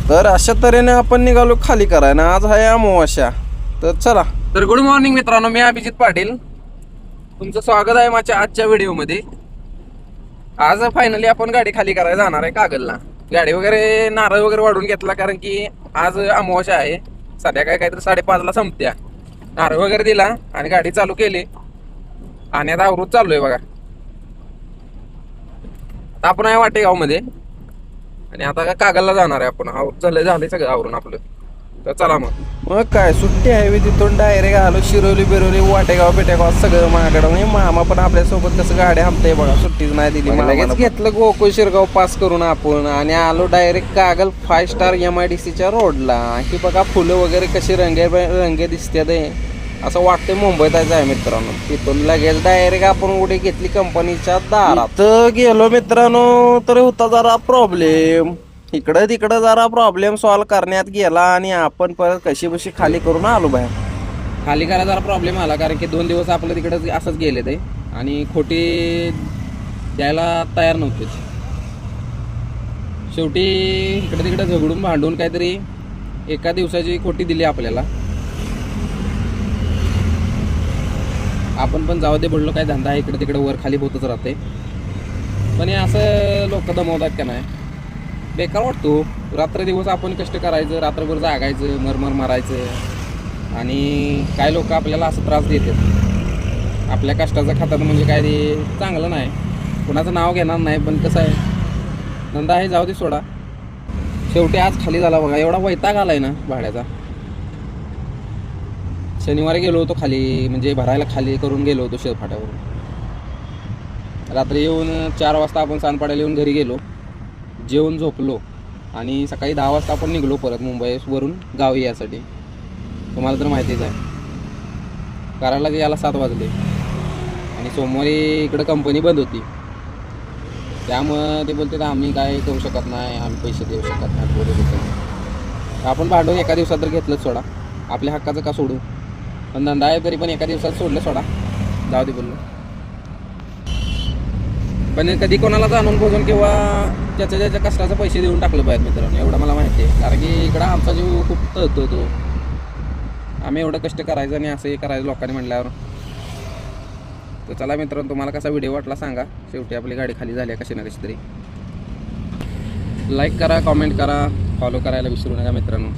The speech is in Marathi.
तर अशा तऱ्हेने आपण निघालो खाली करायला. आज आहे अमावास्या. तर चला. तर गुड मॉर्निंग मित्रांनो, मी अभिजित पाटील, तुमचं स्वागत आहे माझ्या आजच्या व्हिडिओमध्ये. आज फायनली आपण गाडी खाली करायला जाणार आहे कागलला. गाडी वगैरे नारळ वगैरे वाढून घेतला, कारण की आज अमावास्या आहे. संध्याकाळी काहीतरी 5:30ला संपत्या. नारळ वगैरे दिला आणि गाडी चालू केली आणि आता आवरून चाललोय बघा. आता आपण आहे वाटेगाव मध्ये आणि आता कागलला जाणार आहे आपण. झालंय सगळं आवरून आपलं. तर चला मग काय सुट्टी आहे तिथून डायरेक्ट आलो शिरोली बिरोली वाटेगाव पेटेगाव सगळं माझ्याकडं. म्हणजे मामा पण आपल्यासोबत कसं गाड्या हामताय बघा, सुट्टीच नाही दिली. लगेच घेतलं गोकुळ शिरगाव पास करून आपण आणि आलो डायरेक्ट कागल 5 स्टार MIDCच्या रोडला. ही बघा फुलं वगैरे कशी रंगे दिसतात, असं वाटतंय मुंबईत आहे मित्रांनो. तिथून लगेच डायरेक्ट आपण उडी घेतली कंपनीच्या दारात. गेलो मित्रांनो, तर होता जरा प्रॉब्लेम. इकडं तिकडं जरा प्रॉब्लेम सॉल्व्ह करण्यात गेला आणि आपण परत कशी बशी खाली करून आलो बाहेर. खाली करायला जरा प्रॉब्लेम आला, कारण की 2 दिवस आपलं तिकडं असंच गेले ते आणि खोटी द्यायला तयार नव्हते. शेवटी इकडे तिकडे झगडून भांडून काहीतरी एका दिवसाची खोटी दिली आपल्याला. आपण पण जाऊ दे बोललो, काय धंदा आहे इकडे तिकडे वर खाली होतच राहते. पण हे असं लोक दमवतात का नाही, बेकार वाटतो. रात्र दिवस आपण कष्ट करायचं, रात्रभर जागायचं, मरमर मारायचं आणि काय लोक आपल्याला असं त्रास देतात. आपल्या कष्टाचं खातात म्हणजे काय ते चांगलं नाही. कोणाचं नाव घेणार नाही, पण कसं आहे धंदा आहे, जाऊ दे सोडा. शेवटी आज खाली झाला बघा. एवढा वैताग आलाय ना भाड्याचा. शनिवारी गेलो होतो खाली, म्हणजे भरायला खाली करून गेलो होतो शेरफाट्यावरून. रात्री येऊन 4 वाजता आपण सानपाड्याला येऊन घरी गेलो, जेवून झोपलो आणि सकाळी 10 वाजता आपण निघलो परत मुंबईवरून गावी यासाठी. तुम्हाला तर माहितीच आहे, करायला याला 7 वाजले आणि सोमवारी इकडं कंपनी बंद होती. त्यामुळं ते बोलते आम्ही काय करू शकत नाही, आम्ही पैसे देऊ शकत नाही बोलत होते. आपण भांडून एका दिवसात तर घेतलंच सोडा, आपल्या हक्काचं का सोडू. पण धंदा आहे तरी पण एका दिवसात सोडलं सोडा, जाऊ दे बोललो. पण कधी कोणाला जाणून बघून किंवा त्याच्या कष्टाचे पैसे देऊन टाकलं पाहिजे मित्रांनो, एवढं मला माहिती आहे. कारण की इकडं आमचा जीव खूप तळतो तो. आम्ही एवढं कष्ट करायचं आणि असं हे करायचं लोकांनी म्हटल्यावर. तर चला मित्रांनो, तुम्हाला कसा व्हिडिओ वाटला सांगा. शेवटी आपली गाडी खाली झाली आहे कशी ना कशी तरी. लाईक करा, कॉमेंट करा, फॉलो करायला विसरू नका मित्रांनो.